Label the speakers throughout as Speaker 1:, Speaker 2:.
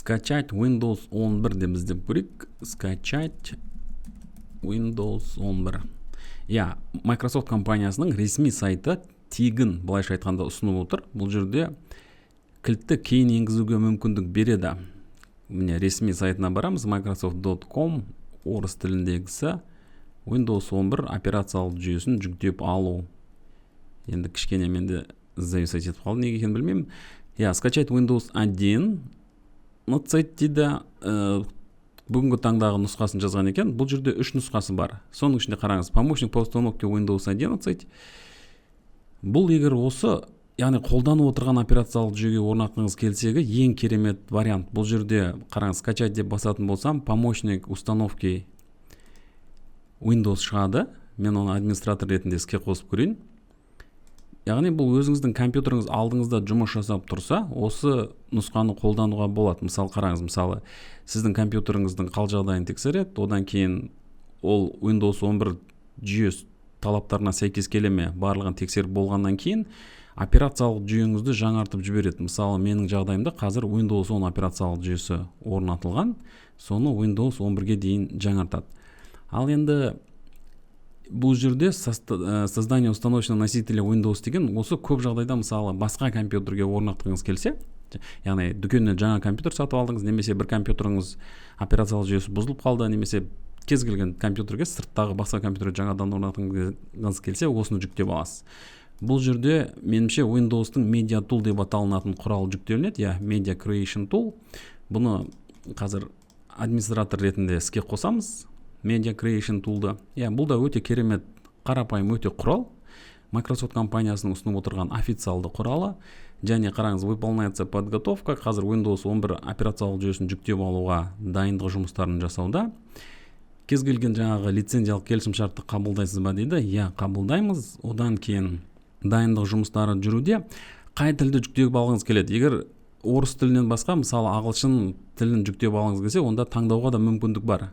Speaker 1: Скачать Windows 11 деп іздеп көрейік. Скачать Windows 11. Microsoft компаниясының ресми сайты тегін былайша айтқанда ұсынып отыр. Бұл жерде кілтті кейін енгізуге мүмкіндік береді. Міне ресми сайтына барамыз, microsoft.com, орыс тіліндегісі Windows 11 операциялық жүйесін жүктеп алу. Енді кішкене менде зависать етіп қалды, неге екенін білмеймін. Скачать Windows 1 нұтсайт дейді. Бүгінгі таңдағы нұсқасын жазған екен. Бұл жерде 3 нұсқасы бар. Соның ішінде қараңыз, помощник по установке Windows 11. Бұл егер осы, яғни қолданып отырған операциялық жүйеге орнатқыңыз келсегі, ең керемет вариант. Бұл жерде қараңыз, скачать деп басатын болсам, помощник установки Windows шығады. Мен оны администратор ретінде іске қосып көрейін. Яғни бұл өзіңіздің компьютеріңіз алдыңызда жұмыс жасап тұрса, осы нұсқаны қолдануға болады. Мысалы қараңыз, сіздің компьютеріңіздің қал жағдайын тексереді, одан кейін ол Windows 11 жүйесі талаптарына сәйкес келе ме, барлығын тексеріп болғаннан кейін операциялық жүйеңізді жаңартып жібереді. Мысалы менің жағдайымда қазір Windows 10 операциялық жүйесі орнатылған, соны Windows 11-ге дейін жаңартады. Ал енді бұл жерде создание установочного носителя Windows деген осы көп жағдайда мысалы басқа компьютерге орнатқыңыз келсе, яғни дүкеннен жаңа компьютер сатып алдыңыз, немесе бір компьютеріңіз операциялық жүйесі бұзылып қалды, немесе кез келген компьютерге сырттағы басқа компьютерге жаңадан орнатқыңыз келсе, осыны жүктеп аласыз. Бұл жерде меніңше Windows-тың Media Tool деп аталынатын құрал жүктелінеді, Media Creation Tool. Бұны қазір администратор ретінде іске қосамыз. Media Creation Tool'ды. Бұл да өте керемет, қарапайым өте құрал. Microsoft компаниясының ұсынып отырған официалды құралы. Және қараңыз, выполняется подготовка. Қазір Windows 11 операциялық жүйесін жүктеп алуға дайындық жұмыстарын жасауда. Кез келген жаңағы лицензиялық келісімшартты қабылдайсыз ба дейді. Қабылдаймыз. Одан кейін дайындық жұмыстары жүруде. Қай тілді жүктеп алғыңыз келеді? Егер орыс тілінен басқа, мысалы ағылшын тілін жүктеп алғыңыз келсе, онда таңдауға да мүмкіндік бар.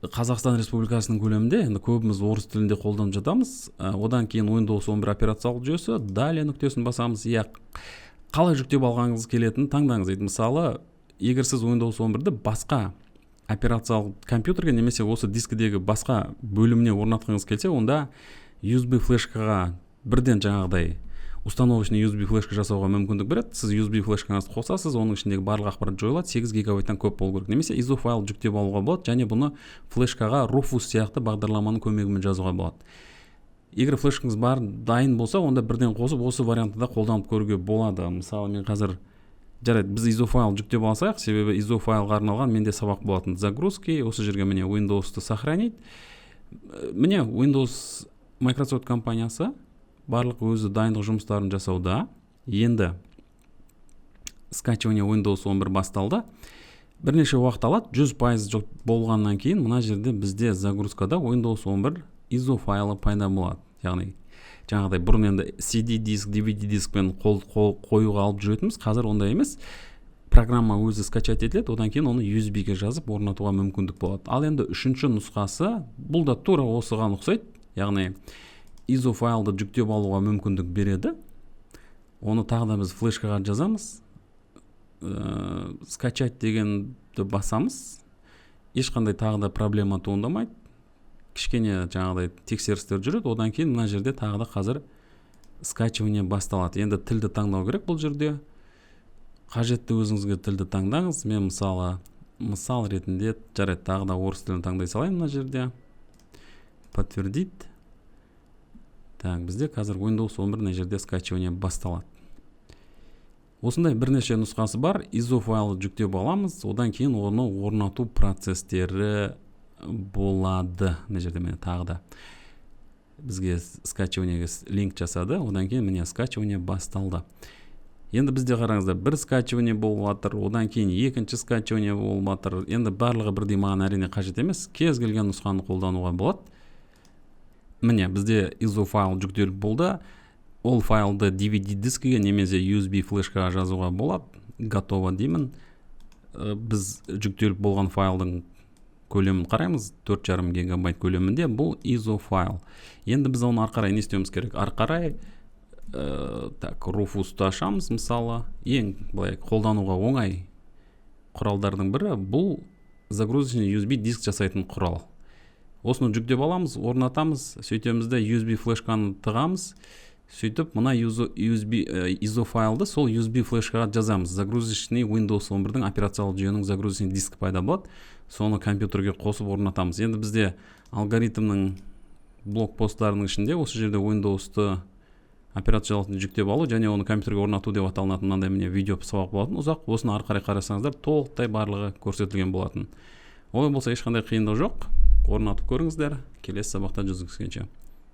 Speaker 1: Қазақстан Республикасының көлемінде енді көбіміз орыс тілінде қолданып жатамыз. Одан кейін Windows 11 операциялық жүйесі, далее нүктесін басамыз. Қалай жүктеп алғыңыз келетінін таңдаңыз. Мысалы, егер сіз Windows 11-ді басқа операциялық компьютерге немесе осы дискідегі басқа бөліміне орнатқыңыз келсе, онда USB флешкаға бірден жаңағыдай установочный USB флешка жасауға мүмкіндік береді. Сіз USB флешкаңызды қосасыз, оның ішіндегі барлық ақпарат жойылады, 8 гигабайттан көп болу керек. Немесе ISO файл жүктеп алуға болады, және бұны флешкаға Rufus сияқты бағдарламаның көмегімен жазуға болады. Егер флешкаңыз бар, дайын болса, онда бірден қосып, осы вариантты да қолданып көруге болады. Мысалы, мен қазір жарайды, біз ISO файл жүктеп алсақ, себебі ISO файлға арналған менде сабақ болатын загрузки, осы жерге міне Windows-ты сохранить. Міне Windows Microsoft компаниясы барлық өзі дайындық жұмыстарын жасауда. Енді скачивание Windows 11 басталды. Бірнеше уақыт алады, 100% болғаннан кейін мына жерде бізде загрузкада Windows 11 ISO файлы пайда болады. Яғни жаңағыдай бұрын енді CD диск, DVD дискпен қоюға алып жүретіміз, қазір ондай емес. Программа өзі скачать етіледі, одан кейін оны USB-ге жазып орнатуға мүмкіндік болады. Ал енді үшінші нұсқасы, бұл да тура осыған ұқсайды. Яғни ISO файлды жүктеп алуға мүмкіндік береді. Оны тағы да біз флешкаға жазамыз. Скачать дегенді басамыз. Ешқандай тағы да проблема туындамайды. Кішкене жаңағыдай тексерістер жүреді. Одан кейін мына жерде тағы да қазір скачивание басталады. Енді тілді таңдау керек бұл жерде. Қажетті өзіңізге тілді таңдаңыз. Мен мысал ретінде жарайды, тағы да орыс тілін таңдай салайын мына жерде. Подтвердить. Бізде қазір Windows 11 мына жерде скачивание басталады. Осындай бірнеше нұсқасы бар. ISO файлы жүктеп аламыз, одан кейін оны орнату процестері болады. Мына жерде міне тағы да бізге скачиваниеге линк жасады, одан кейін міне скачивание басталды. Енді бізде қараңыздар, бір скачивание болып жатыр, одан кейін екінші скачивание болып жатыр. Енді барлығы бірдей маған әрине қажет емес. Кез келген нұсқаны қолдануға болады. Міне бізде ISO файл жүктеліп болды. Ол файлды DVD дискіге немесе USB флешкаға жазуға болады. Готово деймін. Біз жүктеліп болған файлдың көлемін қараймыз. 4,5 гигабайт көлемінде. Бұл ISO файл. Енді біз оны арқарай не істеуіміз керек? Арқарай Rufus'ты ашамыз, мысалы. Ең қолдануға оңай құралдардың бірі бұл загрузочный USB диск жасайтын құрал. Осыны жүктеп аламыз, орнатамыз, сөйтеміз де USB флешканы тығамыз, сөйтіп мына ISO файлды сол USB флешкаға жазамыз. Загрузочный Windows 11-дің операциялық жүйенің загрузочный дискі пайда болады. Соны компьютерге қосып орнатамыз. Енді бізде алгоритмнің блокпосттарының ішінде осы жерде Windows-ты операциялық жүктеп алу және оны компьютерге орнату деп аталынатын мынандай міне видео сабақ болатын. Ұзақ, осыны ары қарай қарасаңыздар толықтай барлығы көрсетілген болатын. Олай болса ешқандай қиындық жоқ. Орнатып көріңіздер. Келесі сабақта жүздескенше.